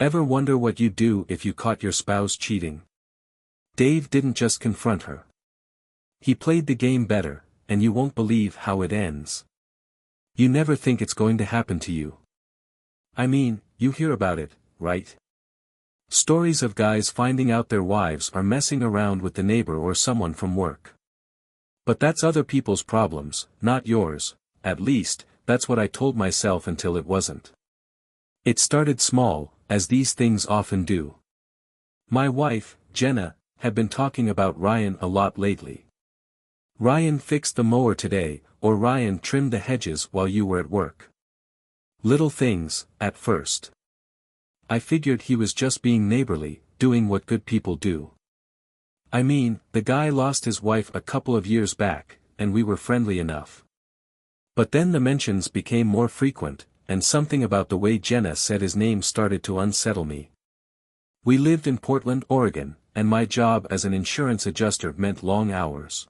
Ever wonder what you'd do if you caught your spouse cheating? Dave didn't just confront her. He played the game better, and you won't believe how it ends. You never think it's going to happen to you. I mean, you hear about it, right? Stories of guys finding out their wives are messing around with the neighbor or someone from work. But that's other people's problems, not yours, at least, that's what I told myself until it wasn't. It started small, as these things often do. My wife, Jenna, had been talking about Ryan a lot lately. Ryan fixed the mower today, or Ryan trimmed the hedges while you were at work. Little things, at first. I figured he was just being neighborly, doing what good people do. I mean, the guy lost his wife a couple of years back, and we were friendly enough. But then the mentions became more frequent, and something about the way Jenna said his name started to unsettle me. We lived in Portland, Oregon, and my job as an insurance adjuster meant long hours.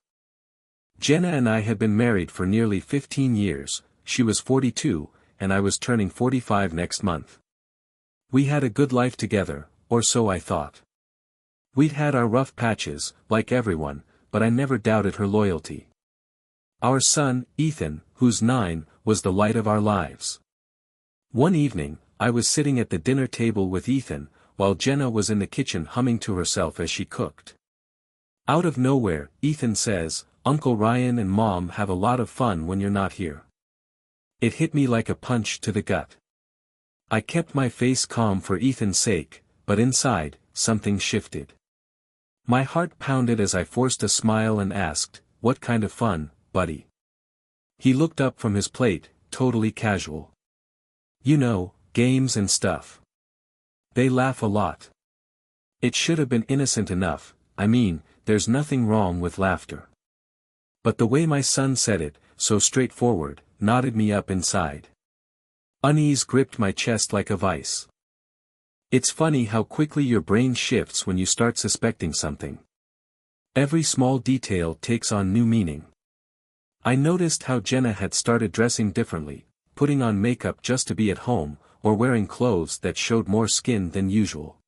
Jenna and I had been married for nearly 15 years, she was 42, and I was turning 45 next month. We had a good life together, or so I thought. We'd had our rough patches, like everyone, but I never doubted her loyalty. Our son, Ethan, who's 9, was the light of our lives. One evening, I was sitting at the dinner table with Ethan, while Jenna was in the kitchen humming to herself as she cooked. Out of nowhere, Ethan says, "Uncle Ryan and Mom have a lot of fun when you're not here." It hit me like a punch to the gut. I kept my face calm for Ethan's sake, but inside, something shifted. My heart pounded as I forced a smile and asked, "What kind of fun, buddy?" He looked up from his plate, totally casual. "You know, games and stuff. They laugh a lot." It should have been innocent enough, I mean, there's nothing wrong with laughter. But the way my son said it, so straightforward, knotted me up inside. Unease gripped my chest like a vice. It's funny how quickly your brain shifts when you start suspecting something. Every small detail takes on new meaning. I noticed how Jenna had started dressing differently, putting on makeup just to be at home, or wearing clothes that showed more skin than usual.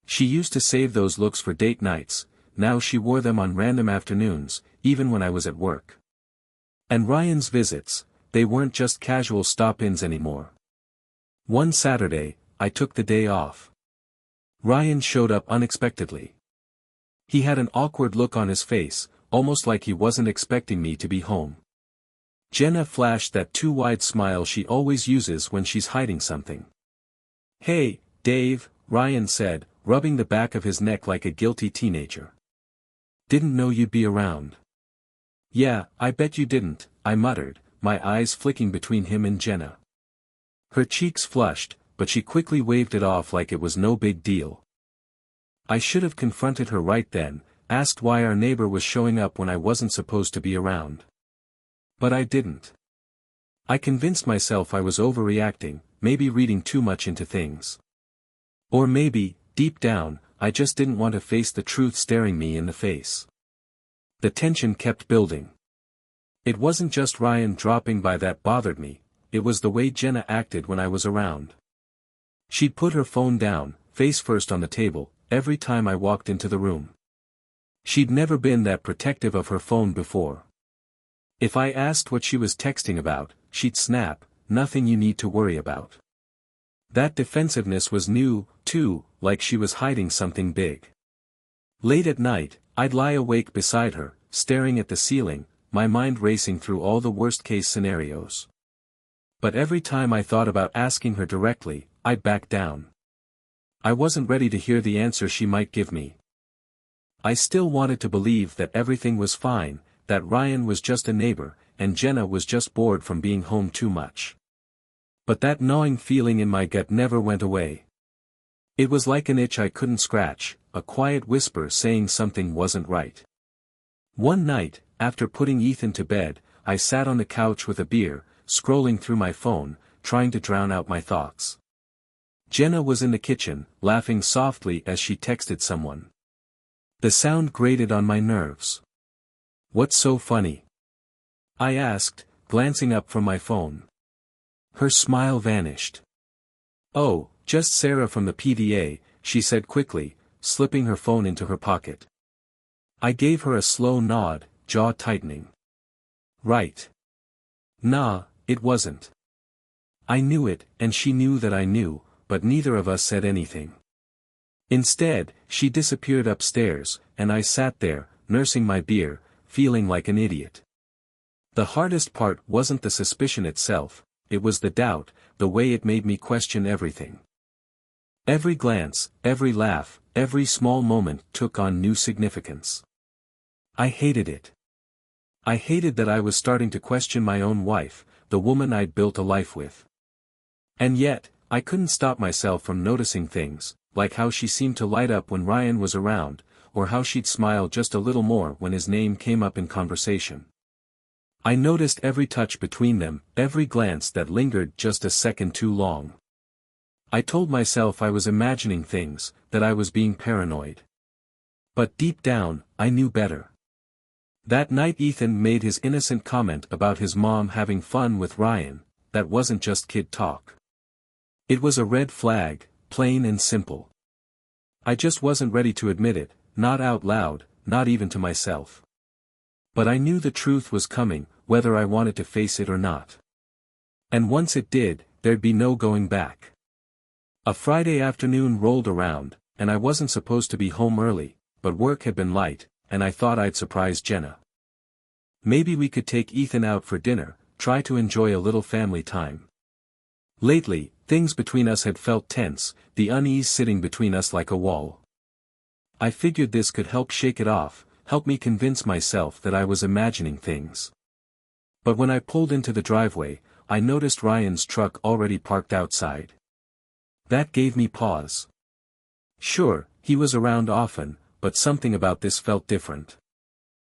She used to save those looks for date nights, now she wore them on random afternoons, even when I was at work. And Ryan's visits, they weren't just casual stop-ins anymore. One Saturday, I took the day off. Ryan showed up unexpectedly. He had an awkward look on his face, almost like he wasn't expecting me to be home. Jenna flashed that too wide smile she always uses when she's hiding something. "Hey, Dave," Ryan said, rubbing the back of his neck like a guilty teenager. "Didn't know you'd be around." "Yeah, I bet you didn't," I muttered, my eyes flicking between him and Jenna. Her cheeks flushed, but she quickly waved it off like it was no big deal. I should have confronted her right then, asked why our neighbor was showing up when I wasn't supposed to be around. But I didn't. I convinced myself I was overreacting, maybe reading too much into things. Or maybe, deep down, I just didn't want to face the truth staring me in the face. The tension kept building. It wasn't just Ryan dropping by that bothered me, it was the way Jenna acted when I was around. She'd put her phone down, face first on the table, every time I walked into the room. She'd never been that protective of her phone before. If I asked what she was texting about, she'd snap, "Nothing you need to worry about." That defensiveness was new, too, like she was hiding something big. Late at night, I'd lie awake beside her, staring at the ceiling, my mind racing through all the worst-case scenarios. But every time I thought about asking her directly, I'd back down. I wasn't ready to hear the answer she might give me. I still wanted to believe that everything was fine, that Ryan was just a neighbor, and Jenna was just bored from being home too much. But that gnawing feeling in my gut never went away. It was like an itch I couldn't scratch, a quiet whisper saying something wasn't right. One night, after putting Ethan to bed, I sat on the couch with a beer, scrolling through my phone, trying to drown out my thoughts. Jenna was in the kitchen, laughing softly as she texted someone. The sound grated on my nerves. "What's so funny?" I asked, glancing up from my phone. Her smile vanished. "Oh, Just Sarah from the PDA, she said quickly, slipping her phone into her pocket. I gave her a slow nod, jaw tightening. Right. Nah, it wasn't. I knew it, and she knew that I knew, but neither of us said anything. Instead, she disappeared upstairs, and I sat there, nursing my beer, feeling like an idiot. The hardest part wasn't the suspicion itself, it was the doubt, the way it made me question everything. Every glance, every laugh, every small moment took on new significance. I hated it. I hated that I was starting to question my own wife, the woman I'd built a life with. And yet, I couldn't stop myself from noticing things, like how she seemed to light up when Ryan was around, or how she'd smile just a little more when his name came up in conversation. I noticed every touch between them, every glance that lingered just a second too long. I told myself I was imagining things, that I was being paranoid. But deep down, I knew better. That night Ethan made his innocent comment about his mom having fun with Ryan, that wasn't just kid talk. It was a red flag, plain and simple. I just wasn't ready to admit it, not out loud, not even to myself. But I knew the truth was coming, whether I wanted to face it or not. And once it did, there'd be no going back. A Friday afternoon rolled around, and I wasn't supposed to be home early, but work had been light, and I thought I'd surprise Jenna. Maybe we could take Ethan out for dinner, try to enjoy a little family time. Lately, things between us had felt tense, the unease sitting between us like a wall. I figured this could help shake it off, help me convince myself that I was imagining things. But when I pulled into the driveway, I noticed Ryan's truck already parked outside. That gave me pause. Sure, he was around often, but something about this felt different.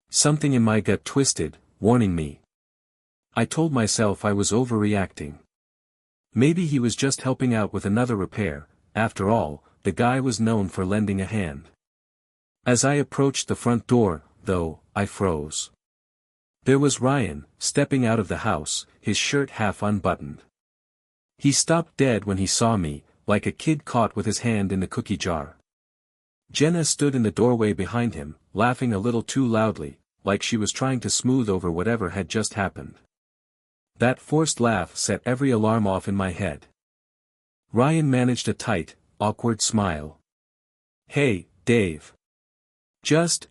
Something in my gut twisted, warning me. I told myself I was overreacting. Maybe he was just helping out with another repair, after all, the guy was known for lending a hand. As I approached the front door, though, I froze. There was Ryan, stepping out of the house, his shirt half unbuttoned. He stopped dead when he saw me, like a kid caught with his hand in the cookie jar. Jenna stood in the doorway behind him, laughing a little too loudly, like she was trying to smooth over whatever had just happened. That forced laugh set every alarm off in my head. Ryan managed a tight, awkward smile. Hey, Dave. Just,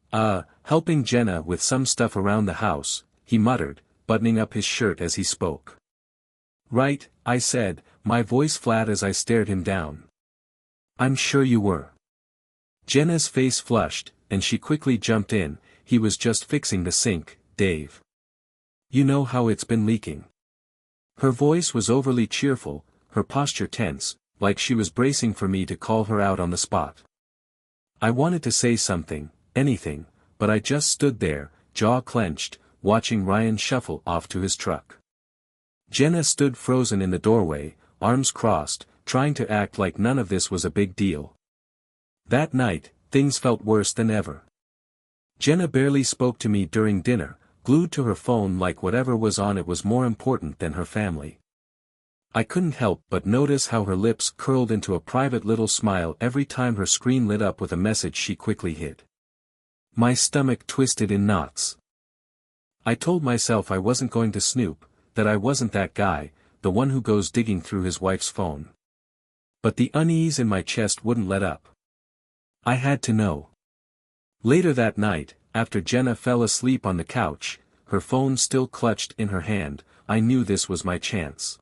helping Jenna with some stuff around the house, he muttered, buttoning up his shirt as he spoke. Right, I said, my voice flat as I stared him down. I'm sure you were. Jenna's face flushed, and she quickly jumped in, he was just fixing the sink, Dave. You know how it's been leaking. Her voice was overly cheerful, her posture tense, like she was bracing for me to call her out on the spot. I wanted to say something, anything, but I just stood there, jaw clenched, watching Ryan shuffle off to his truck. Jenna stood frozen in the doorway, arms crossed, trying to act like none of this was a big deal. That night, things felt worse than ever. Jenna barely spoke to me during dinner, glued to her phone like whatever was on it was more important than her family. I couldn't help but notice how her lips curled into a private little smile every time her screen lit up with a message she quickly hid. My stomach twisted in knots. I told myself I wasn't going to snoop, that I wasn't that guy, the one who goes digging through his wife's phone. But the unease in my chest wouldn't let up. I had to know. Later that night, after Jenna fell asleep on the couch, her phone still clutched in her hand, I knew this was my chance.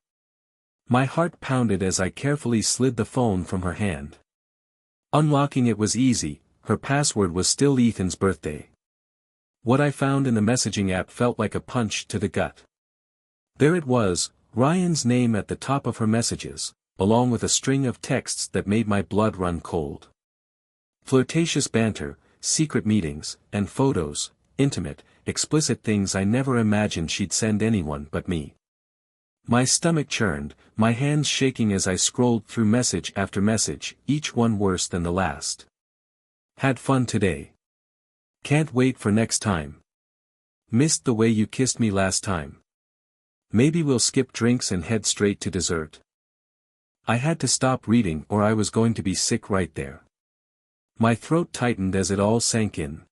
My heart pounded as I carefully slid the phone from her hand. Unlocking it was easy, her password was still Ethan's birthday. What I found in the messaging app felt like a punch to the gut. There it was, Ryan's name at the top of her messages, along with a string of texts that made my blood run cold. Flirtatious banter, secret meetings, and photos, intimate, explicit things I never imagined she'd send anyone but me. My stomach churned, my hands shaking as I scrolled through message after message, each one worse than the last. Had fun today. Can't wait for next time. Missed the way you kissed me last time. Maybe we'll skip drinks and head straight to dessert. I had to stop reading or I was going to be sick right there. My throat tightened as it all sank in.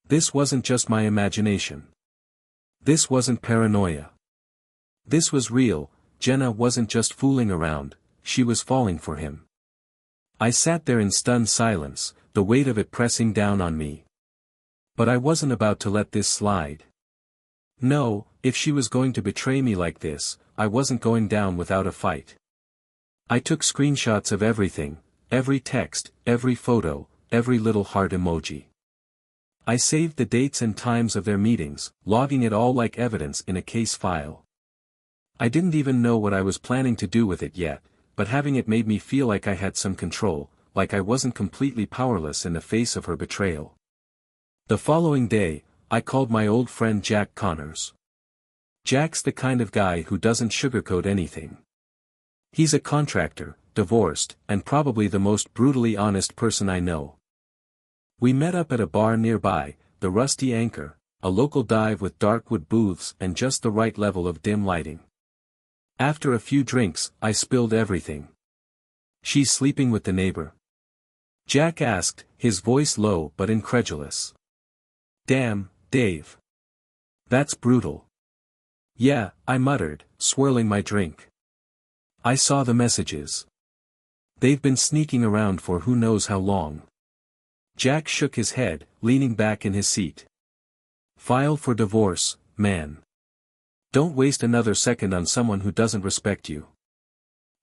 This wasn't just my imagination. This wasn't paranoia. This was real. Jenna wasn't just fooling around, she was falling for him. I sat there in stunned silence, the weight of it pressing down on me. But I wasn't about to let this slide. No, if she was going to betray me like this, I wasn't going down without a fight. I took screenshots of everything, every text, every photo, every little heart emoji. I saved the dates and times of their meetings, logging it all like evidence in a case file. I didn't even know what I was planning to do with it yet, but having it made me feel like I had some control, like I wasn't completely powerless in the face of her betrayal. The following day, I called my old friend Jack Connors. Jack's the kind of guy who doesn't sugarcoat anything. He's a contractor, divorced, and probably the most brutally honest person I know. We met up at a bar nearby, the Rusty Anchor, a local dive with dark wood booths and just the right level of dim lighting. After a few drinks, I spilled everything. "She's sleeping with the neighbor?" Jack asked, his voice low but incredulous. "Damn, Dave. That's brutal." "Yeah," I muttered, swirling my drink. "I saw the messages. They've been sneaking around for who knows how long." Jack shook his head, leaning back in his seat. "File for divorce, man. Don't waste another second on someone who doesn't respect you."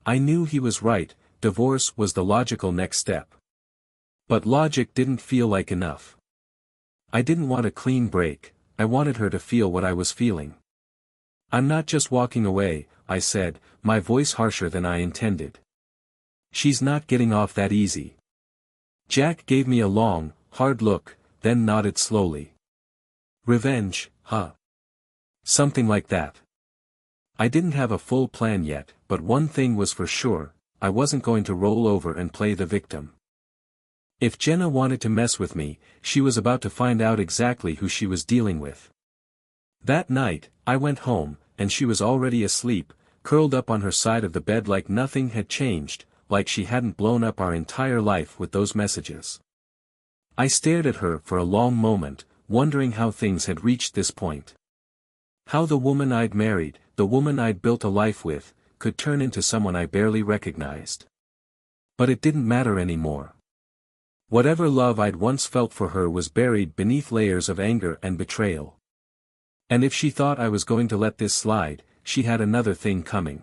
I knew he was right, divorce was the logical next step. But logic didn't feel like enough. I didn't want a clean break, I wanted her to feel what I was feeling. "I'm not just walking away," I said, my voice harsher than I intended. "She's not getting off that easy." Jack gave me a long, hard look, then nodded slowly. "Revenge, huh? Something like that." I didn't have a full plan yet, but one thing was for sure, I wasn't going to roll over and play the victim. If Jenna wanted to mess with me, she was about to find out exactly who she was dealing with. That night, I went home, and she was already asleep, curled up on her side of the bed like nothing had changed, like she hadn't blown up our entire life with those messages. I stared at her for a long moment, wondering how things had reached this point. How the woman I'd married, the woman I'd built a life with, could turn into someone I barely recognized. But it didn't matter anymore. Whatever love I'd once felt for her was buried beneath layers of anger and betrayal. And if she thought I was going to let this slide, she had another thing coming.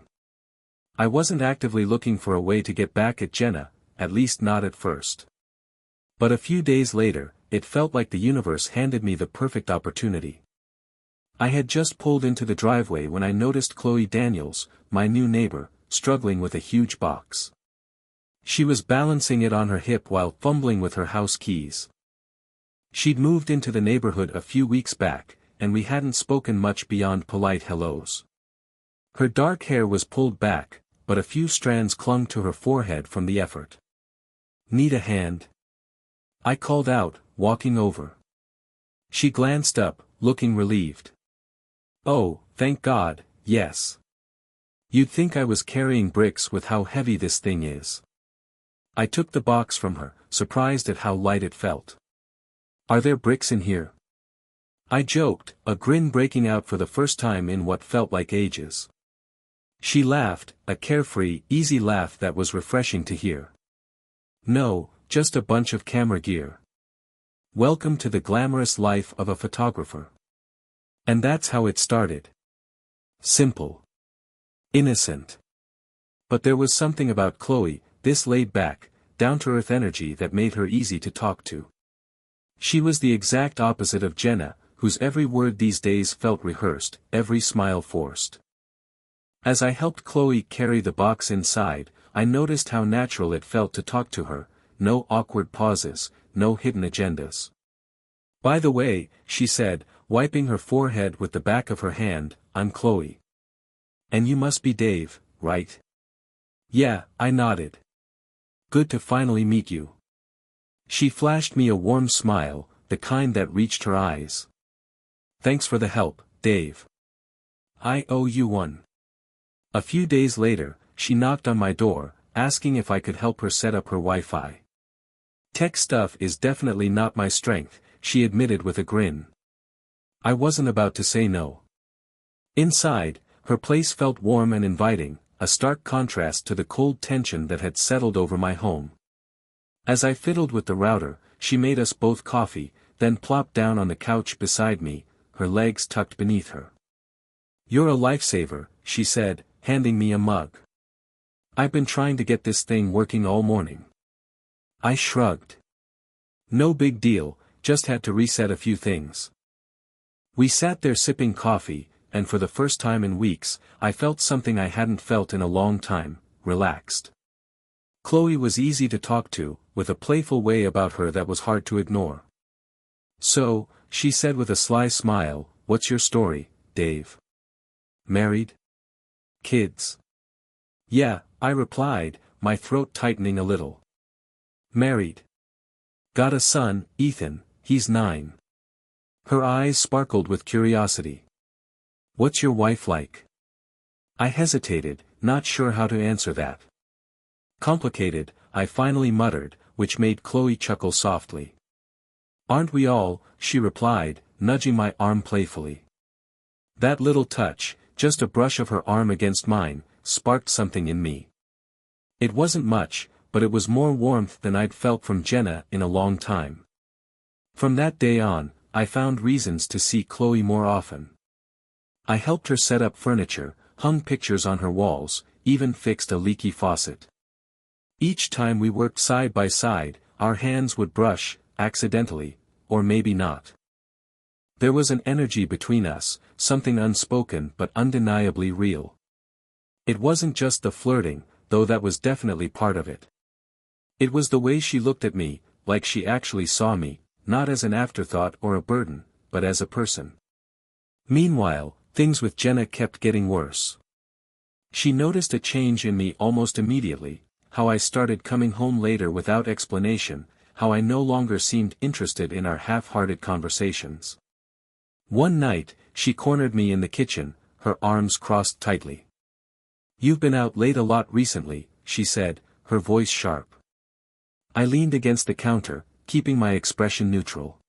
I wasn't actively looking for a way to get back at Jenna, at least not at first. But a few days later, it felt like the universe handed me the perfect opportunity. I had just pulled into the driveway when I noticed Chloe Daniels, my new neighbor, struggling with a huge box. She was balancing it on her hip while fumbling with her house keys. She'd moved into the neighborhood a few weeks back, and we hadn't spoken much beyond polite hellos. Her dark hair was pulled back, but a few strands clung to her forehead from the effort. "Need a hand?" I called out, walking over. She glanced up, looking relieved. "Oh, thank God, yes. You'd think I was carrying bricks with how heavy this thing is." I took the box from her, surprised at how light it felt. "Are there bricks in here?" I joked, a grin breaking out for the first time in what felt like ages. She laughed, a carefree, easy laugh that was refreshing to hear. "No, just a bunch of camera gear. Welcome to the glamorous life of a photographer." And that's how it started. Simple. Innocent. But there was something about Chloe, this laid-back, down-to-earth energy that made her easy to talk to. She was the exact opposite of Jenna, whose every word these days felt rehearsed, every smile forced. As I helped Chloe carry the box inside, I noticed how natural it felt to talk to her, no awkward pauses, no hidden agendas. "By the way," she said, wiping her forehead with the back of her hand, "I'm Chloe. And you must be Dave, right?" "Yeah," I nodded. "Good to finally meet you." She flashed me a warm smile, the kind that reached her eyes. "Thanks for the help, Dave. I owe you one." A few days later, she knocked on my door, asking if I could help her set up her Wi-Fi. Tech stuff is definitely not my strength, she admitted with a grin. I wasn't about to say no. Inside, her place felt warm and inviting, a stark contrast to the cold tension that had settled over my home. As I fiddled with the router, she made us both coffee, then plopped down on the couch beside me, her legs tucked beneath her. "You're a lifesaver," she said, handing me a mug. "I've been trying to get this thing working all morning." I shrugged. "No big deal, just had to reset a few things." We sat there sipping coffee, and for the first time in weeks, I felt something I hadn't felt in a long time, relaxed. Chloe was easy to talk to, with a playful way about her that was hard to ignore. "So," she said with a sly smile, "what's your story, Dave? Married? Kids?" "Yeah," I replied, my throat tightening a little. "Married. Got a son, Ethan, he's 9. Her eyes sparkled with curiosity. "What's your wife like?" I hesitated, not sure how to answer that. "Complicated," I finally muttered, which made Chloe chuckle softly. "Aren't we all?" she replied, nudging my arm playfully. That little touch, just a brush of her arm against mine, sparked something in me. It wasn't much, but it was more warmth than I'd felt from Jenna in a long time. From that day on, I found reasons to see Chloe more often. I helped her set up furniture, hung pictures on her walls, even fixed a leaky faucet. Each time we worked side by side, our hands would brush, accidentally, or maybe not. There was an energy between us, something unspoken but undeniably real. It wasn't just the flirting, though that was definitely part of it. It was the way she looked at me, like she actually saw me, not as an afterthought or a burden, but as a person. Meanwhile, things with Jenna kept getting worse. She noticed a change in me almost immediately, how I started coming home later without explanation, how I no longer seemed interested in our half-hearted conversations. One night, she cornered me in the kitchen, her arms crossed tightly. "You've been out late a lot recently," she said, her voice sharp. I leaned against the counter, keeping my expression neutral.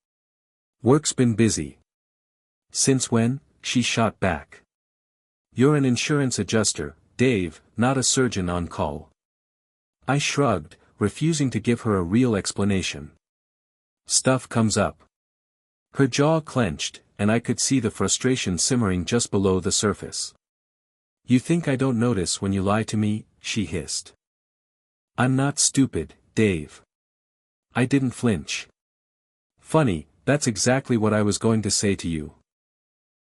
"Work's been busy." "Since when?" she shot back. "You're an insurance adjuster, Dave, not a surgeon on call." I shrugged, refusing to give her a real explanation. "Stuff comes up." Her jaw clenched, and I could see the frustration simmering just below the surface. "You think I don't notice when you lie to me?" she hissed. "I'm not stupid, Dave." I didn't flinch. "Funny, that's exactly what I was going to say to you."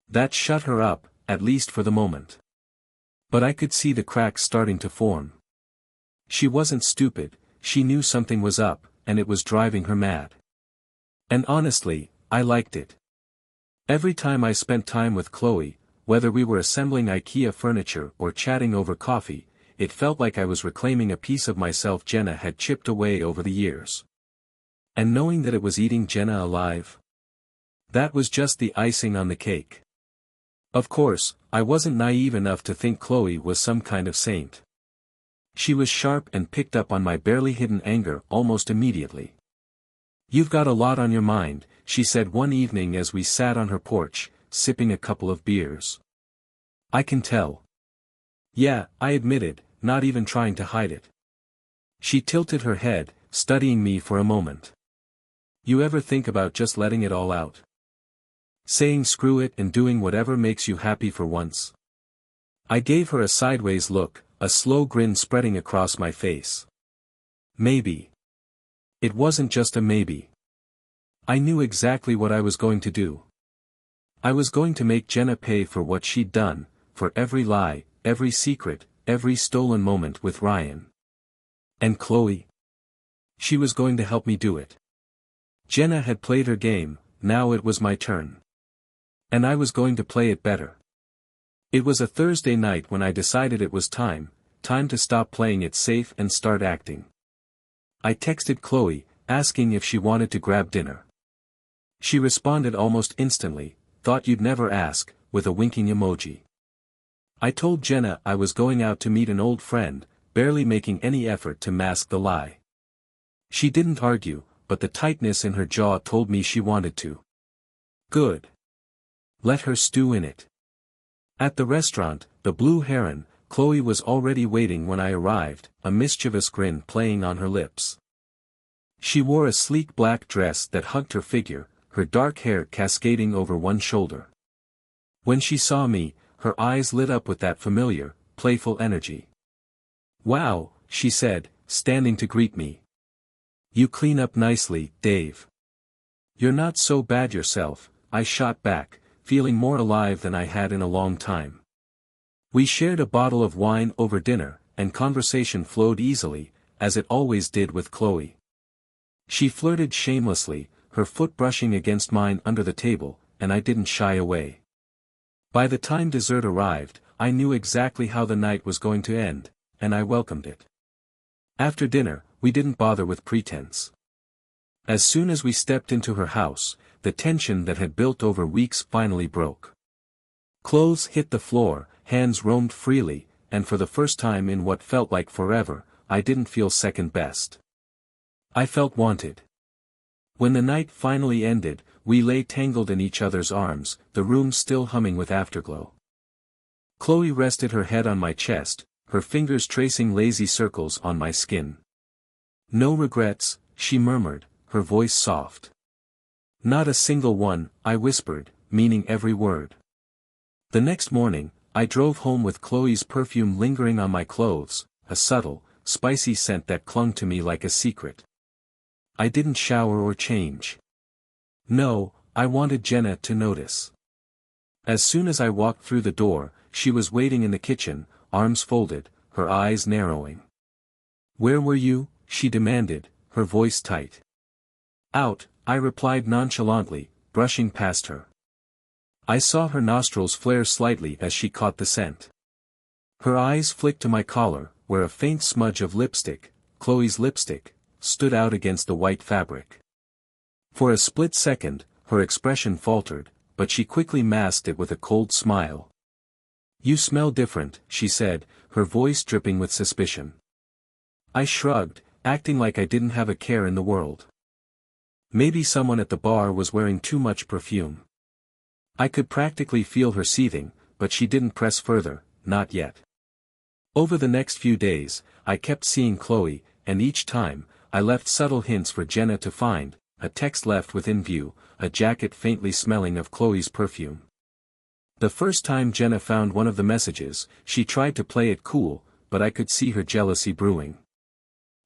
That shut her up, at least for the moment. But I could see the cracks starting to form. She wasn't stupid, she knew something was up, and it was driving her mad. And honestly, I liked it. Every time I spent time with Chloe, whether we were assembling IKEA furniture or chatting over coffee, it felt like I was reclaiming a piece of myself Jenna had chipped away over the years. And knowing that it was eating Jenna alive? That was just the icing on the cake. Of course, I wasn't naive enough to think Chloe was some kind of saint. She was sharp and picked up on my barely hidden anger almost immediately. "You've got a lot on your mind," she said one evening as we sat on her porch, sipping a couple of beers. "I can tell." "Yeah," I admitted, not even trying to hide it. She tilted her head, studying me for a moment. "You ever think about just letting it all out? Saying screw it and doing whatever makes you happy for once?" I gave her a sideways look, a slow grin spreading across my face. "Maybe." It wasn't just a maybe. I knew exactly what I was going to do. I was going to make Jenna pay for what she'd done, for every lie, every secret, every stolen moment with Ryan. And Chloe? She was going to help me do it. Jenna had played her game, now it was my turn. And I was going to play it better. It was a Thursday night when I decided it was time to stop playing it safe and start acting. I texted Chloe, asking if she wanted to grab dinner. She responded almost instantly, "Thought you'd never ask," with a winking emoji. I told Jenna I was going out to meet an old friend, barely making any effort to mask the lie. She didn't argue, but the tightness in her jaw told me she wanted to. Good. Let her stew in it. At the restaurant, the Blue Heron, Chloe was already waiting when I arrived, a mischievous grin playing on her lips. She wore a sleek black dress that hugged her figure, her dark hair cascading over one shoulder. When she saw me, her eyes lit up with that familiar, playful energy. "Wow," she said, standing to greet me. "You clean up nicely, Dave." "You're not so bad yourself," I shot back, feeling more alive than I had in a long time. We shared a bottle of wine over dinner, and conversation flowed easily, as it always did with Chloe. She flirted shamelessly, her foot brushing against mine under the table, and I didn't shy away. By the time dessert arrived, I knew exactly how the night was going to end, and I welcomed it. After dinner, we didn't bother with pretense. As soon as we stepped into her house, the tension that had built over weeks finally broke. Clothes hit the floor, hands roamed freely, and for the first time in what felt like forever, I didn't feel second best. I felt wanted. When the night finally ended, we lay tangled in each other's arms, the room still humming with afterglow. Chloe rested her head on my chest, her fingers tracing lazy circles on my skin. "No regrets," she murmured, her voice soft. "Not a single one," I whispered, meaning every word. The next morning, I drove home with Chloe's perfume lingering on my clothes, a subtle, spicy scent that clung to me like a secret. I didn't shower or change. No, I wanted Jenna to notice. As soon as I walked through the door, she was waiting in the kitchen, arms folded, her eyes narrowing. "Where were you?" she demanded, her voice tight. "Out," I replied nonchalantly, brushing past her. I saw her nostrils flare slightly as she caught the scent. Her eyes flicked to my collar, where a faint smudge of lipstick, Chloe's lipstick, stood out against the white fabric. For a split second, her expression faltered, but she quickly masked it with a cold smile. "You smell different," she said, her voice dripping with suspicion. I shrugged, acting like I didn't have a care in the world. Maybe someone at the bar was wearing too much perfume. I could practically feel her seething, but she didn't press further, not yet. Over the next few days, I kept seeing Chloe, and each time, I left subtle hints for Jenna to find, a text left within view, a jacket faintly smelling of Chloe's perfume. The first time Jenna found one of the messages, she tried to play it cool, but I could see her jealousy brewing.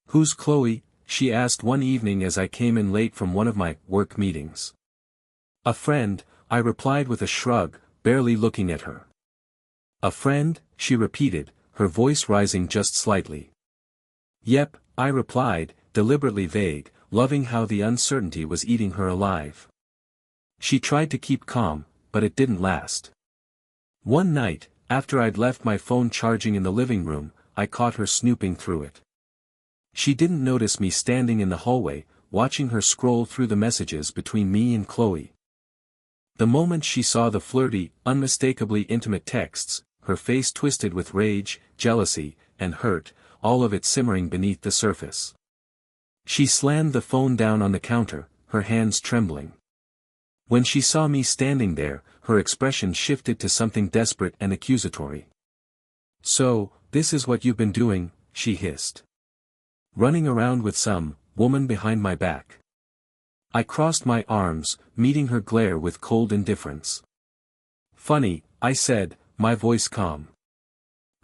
"Who's Chloe?" she asked one evening as I came in late from one of my work meetings. "A friend," I replied with a shrug, barely looking at her. "A friend?" she repeated, her voice rising just slightly. "Yep," I replied, deliberately vague, loving how the uncertainty was eating her alive. She tried to keep calm, but it didn't last. One night, after I'd left my phone charging in the living room, I caught her snooping through it. She didn't notice me standing in the hallway, watching her scroll through the messages between me and Chloe. The moment she saw the flirty, unmistakably intimate texts, her face twisted with rage, jealousy, and hurt, all of it simmering beneath the surface. She slammed the phone down on the counter, her hands trembling. When she saw me standing there, her expression shifted to something desperate and accusatory. "So, this is what you've been doing," she hissed. "Running around with some woman behind my back." I crossed my arms, meeting her glare with cold indifference. "Funny," I said, my voice calm.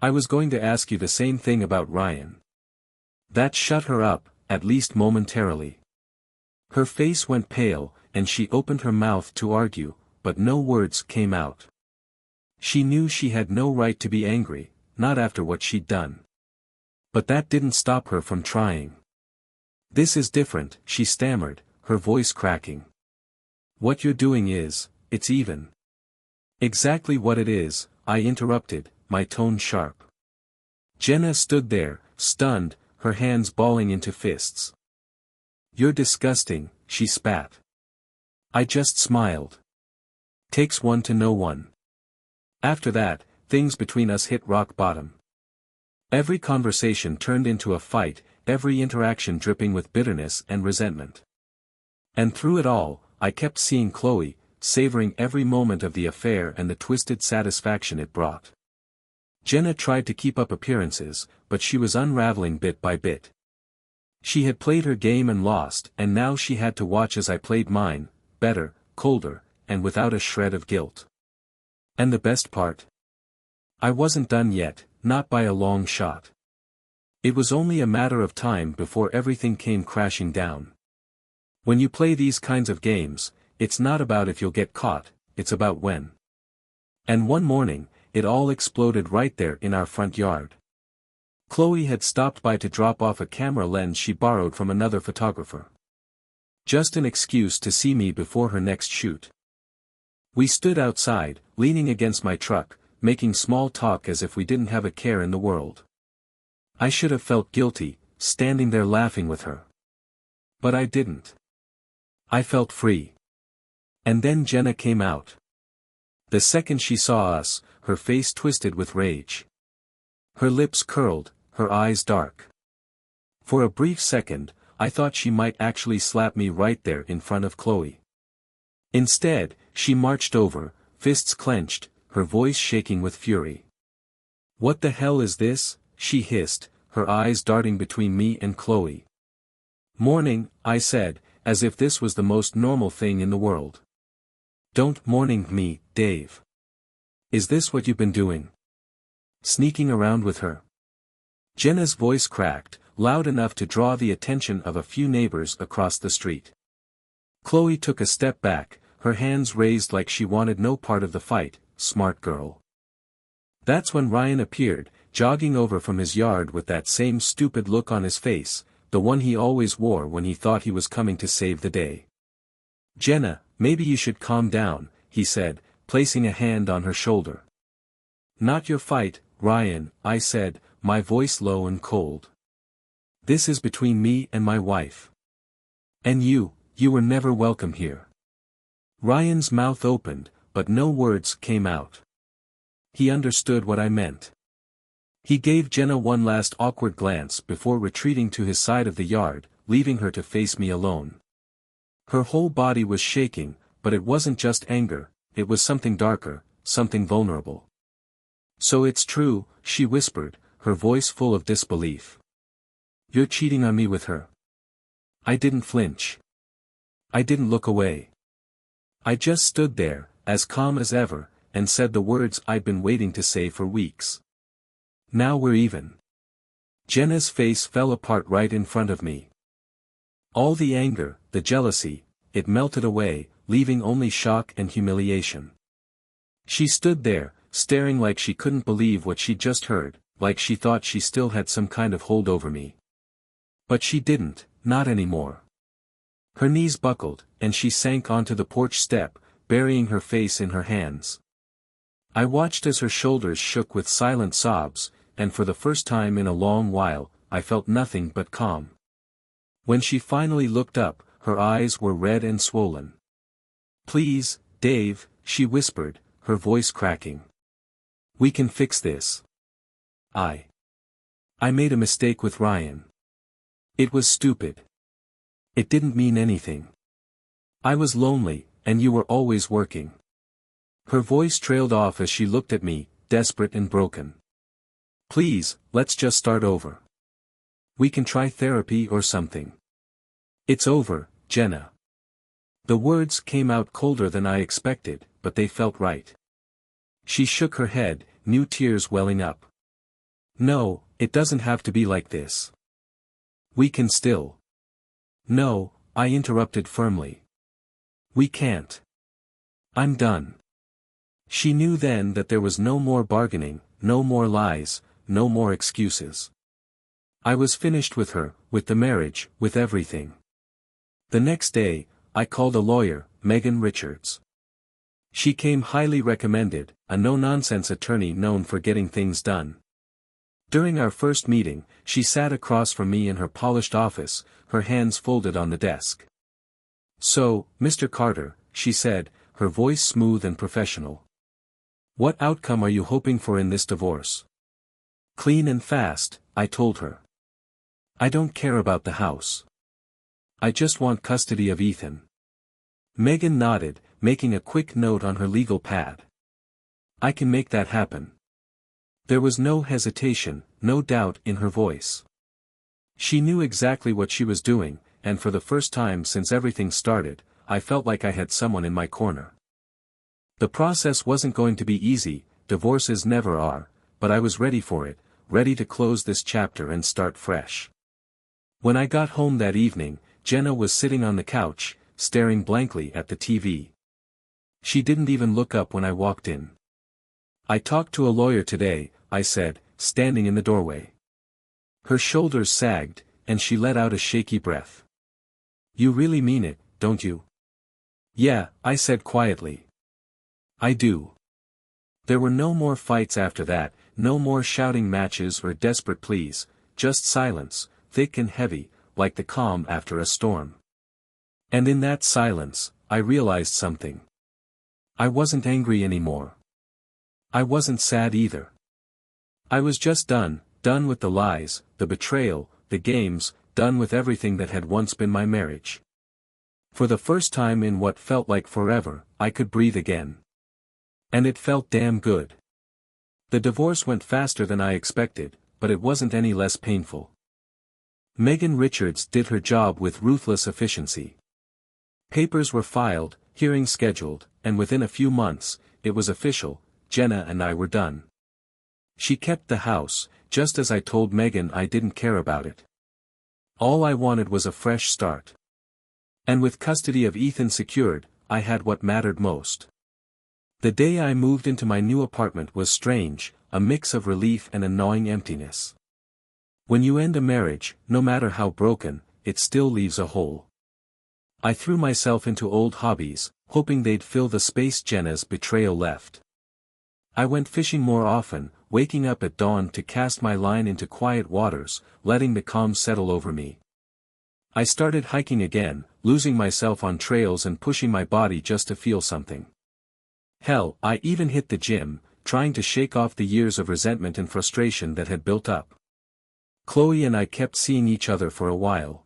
"I was going to ask you the same thing about Ryan." That shut her up, at least momentarily. Her face went pale, and she opened her mouth to argue, but no words came out. She knew she had no right to be angry, not after what she'd done. But that didn't stop her from trying. "This is different," she stammered, her voice cracking. "What you're doing is, it's even." "Exactly what it is," I interrupted, my tone sharp. Jenna stood there, stunned, her hands balling into fists. "You're disgusting," she spat. I just smiled. "Takes one to know one." After that, things between us hit rock bottom. Every conversation turned into a fight, every interaction dripping with bitterness and resentment. And through it all, I kept seeing Chloe, savoring every moment of the affair and the twisted satisfaction it brought. Jenna tried to keep up appearances, but she was unraveling bit by bit. She had played her game and lost, and now she had to watch as I played mine, better, colder, and without a shred of guilt. And the best part? I wasn't done yet, not by a long shot. It was only a matter of time before everything came crashing down. When you play these kinds of games, it's not about if you'll get caught, it's about when. And one morning, it all exploded right there in our front yard. Chloe had stopped by to drop off a camera lens she borrowed from another photographer. Just an excuse to see me before her next shoot. We stood outside, leaning against my truck, making small talk as if we didn't have a care in the world. I should have felt guilty, standing there laughing with her. But I didn't. I felt free. And then Jenna came out. The second she saw us, her face twisted with rage. Her lips curled, her eyes dark. For a brief second, I thought she might actually slap me right there in front of Chloe. Instead, she marched over, fists clenched, her voice shaking with fury. "What the hell is this?" she hissed, her eyes darting between me and Chloe. "Morning," I said, as if this was the most normal thing in the world. "Don't morning me, Dave. Is this what you've been doing? Sneaking around with her?" Jenna's voice cracked, loud enough to draw the attention of a few neighbors across the street. Chloe took a step back, her hands raised like she wanted no part of the fight. Smart girl. That's when Ryan appeared, jogging over from his yard with that same stupid look on his face, the one he always wore when he thought he was coming to save the day. "Jenna, maybe you should calm down," he said, placing a hand on her shoulder. "Not your fight, Ryan," I said, my voice low and cold. "This is between me and my wife. And you were never welcome here." Ryan's mouth opened, but no words came out. He understood what I meant. He gave Jenna one last awkward glance before retreating to his side of the yard, leaving her to face me alone. Her whole body was shaking, but it wasn't just anger, it was something darker, something vulnerable. "So it's true," she whispered, her voice full of disbelief. "You're cheating on me with her?" I didn't flinch. I didn't look away. I just stood there, as calm as ever, and said the words I'd been waiting to say for weeks. "Now we're even." Jenna's face fell apart right in front of me. All the anger, the jealousy, it melted away, leaving only shock and humiliation. She stood there, staring like she couldn't believe what she'd just heard, like she thought she still had some kind of hold over me. But she didn't, not anymore. Her knees buckled, and she sank onto the porch step, burying her face in her hands. I watched as her shoulders shook with silent sobs, and for the first time in a long while, I felt nothing but calm. When she finally looked up, her eyes were red and swollen. "Please, Dave," she whispered, her voice cracking. "We can fix this. I made a mistake with Ryan. It was stupid. It didn't mean anything. I was lonely, and you were always working." Her voice trailed off as she looked at me, desperate and broken. "Please, let's just start over. We can try therapy or something. It's over, Jenna." The words came out colder than I expected, but they felt right. She shook her head, new tears welling up. "No, it doesn't have to be like this. We can still." "No," I interrupted firmly. "We can't. I'm done." She knew then that there was no more bargaining, no more lies, no more excuses. I was finished with her, with the marriage, with everything. The next day, I called a lawyer, Megan Richards. She came highly recommended, a no-nonsense attorney known for getting things done. During our first meeting, she sat across from me in her polished office, her hands folded on the desk. "So, Mr. Carter," she said, her voice smooth and professional. What outcome are you hoping for in this divorce? Clean and fast, I told her. I don't care about the house. I just want custody of Ethan. Megan nodded, making a quick note on her legal pad. I can make that happen. There was no hesitation, no doubt in her voice. She knew exactly what she was doing, and for the first time since everything started, I felt like I had someone in my corner. The process wasn't going to be easy, divorces never are, but I was ready for it, ready to close this chapter and start fresh. When I got home that evening, Jenna was sitting on the couch, staring blankly at the TV. She didn't even look up when I walked in. I talked to a lawyer today, I said, standing in the doorway. Her shoulders sagged, and she let out a shaky breath. You really mean it, don't you? Yeah, I said quietly. I do. There were no more fights after that, no more shouting matches or desperate pleas, just silence, thick and heavy, like the calm after a storm. And in that silence, I realized something. I wasn't angry anymore. I wasn't sad either. I was just done with the lies, the betrayal, the games, done with everything that had once been my marriage. For the first time in what felt like forever, I could breathe again. And it felt damn good. The divorce went faster than I expected, but it wasn't any less painful. Megan Richards did her job with ruthless efficiency. Papers were filed, hearings scheduled, and within a few months, it was official, Jenna and I were done. She kept the house, just as I told Megan I didn't care about it. All I wanted was a fresh start. And with custody of Ethan secured, I had what mattered most. The day I moved into my new apartment was strange, a mix of relief and a gnawing emptiness. When you end a marriage, no matter how broken, it still leaves a hole. I threw myself into old hobbies, hoping they'd fill the space Jenna's betrayal left. I went fishing more often, waking up at dawn to cast my line into quiet waters, letting the calm settle over me. I started hiking again, losing myself on trails and pushing my body just to feel something. Hell, I even hit the gym, trying to shake off the years of resentment and frustration that had built up. Chloe and I kept seeing each other for a while.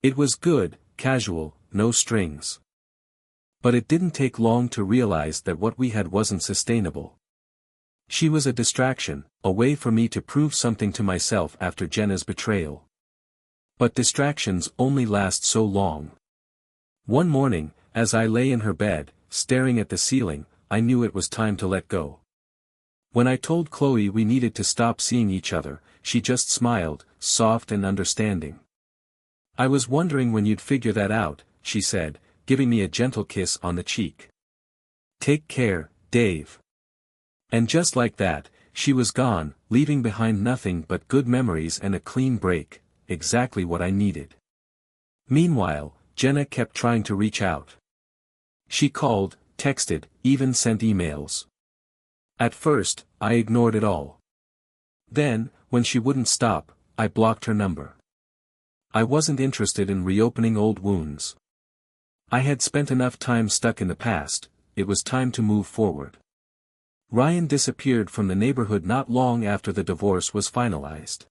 It was good, casual, no strings. But it didn't take long to realize that what we had wasn't sustainable. She was a distraction, a way for me to prove something to myself after Jenna's betrayal. But distractions only last so long. One morning, as I lay in her bed, staring at the ceiling, I knew it was time to let go. When I told Chloe we needed to stop seeing each other, she just smiled, soft and understanding. I was wondering when you'd figure that out, she said, giving me a gentle kiss on the cheek. Take care, Dave. And just like that, she was gone, leaving behind nothing but good memories and a clean break, exactly what I needed. Meanwhile, Jenna kept trying to reach out. She called, texted, even sent emails. At first, I ignored it all. Then, when she wouldn't stop, I blocked her number. I wasn't interested in reopening old wounds. I had spent enough time stuck in the past, it was time to move forward. Ryan disappeared from the neighborhood not long after the divorce was finalized.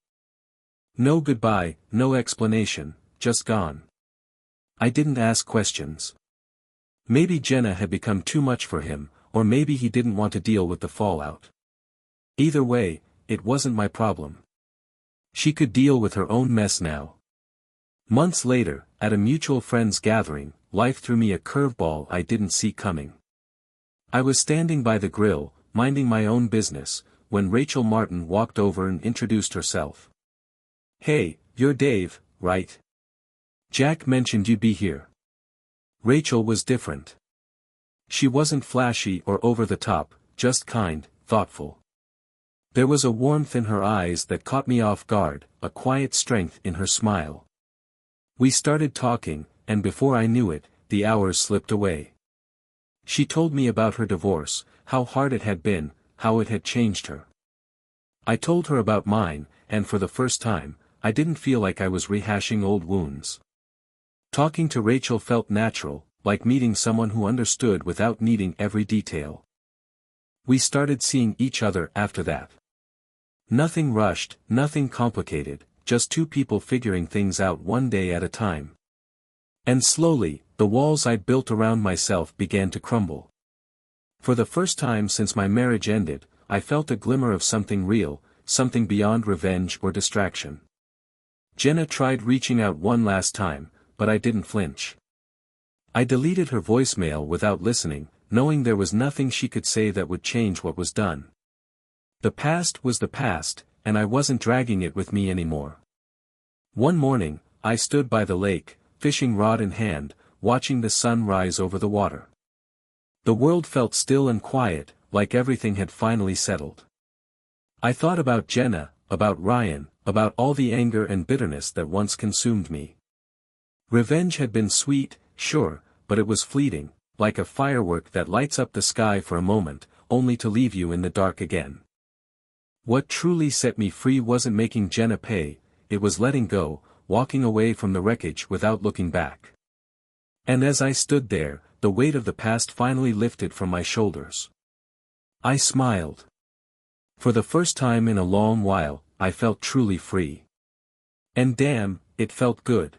No goodbye, no explanation, just gone. I didn't ask questions. Maybe Jenna had become too much for him, or maybe he didn't want to deal with the fallout. Either way, it wasn't my problem. She could deal with her own mess now. Months later, at a mutual friends gathering, life threw me a curveball I didn't see coming. I was standing by the grill, minding my own business, when Rachel Martin walked over and introduced herself. Hey, you're Dave, right? Jack mentioned you'd be here. Rachel was different. She wasn't flashy or over the top, just kind, thoughtful. There was a warmth in her eyes that caught me off guard, a quiet strength in her smile. We started talking, and before I knew it, the hours slipped away. She told me about her divorce, how hard it had been, how it had changed her. I told her about mine, and for the first time, I didn't feel like I was rehashing old wounds. Talking to Rachel felt natural, like meeting someone who understood without needing every detail. We started seeing each other after that. Nothing rushed, nothing complicated, just two people figuring things out one day at a time. And slowly, the walls I'd built around myself began to crumble. For the first time since my marriage ended, I felt a glimmer of something real, something beyond revenge or distraction. Jenna tried reaching out one last time, but I didn't flinch. I deleted her voicemail without listening, knowing there was nothing she could say that would change what was done. The past was the past, and I wasn't dragging it with me anymore. One morning, I stood by the lake, fishing rod in hand, watching the sun rise over the water. The world felt still and quiet, like everything had finally settled. I thought about Jenna, about Ryan, about all the anger and bitterness that once consumed me. Revenge had been sweet, sure, but it was fleeting, like a firework that lights up the sky for a moment, only to leave you in the dark again. What truly set me free wasn't making Jenna pay, it was letting go, walking away from the wreckage without looking back. And as I stood there, the weight of the past finally lifted from my shoulders. I smiled. For the first time in a long while, I felt truly free. And damn, it felt good.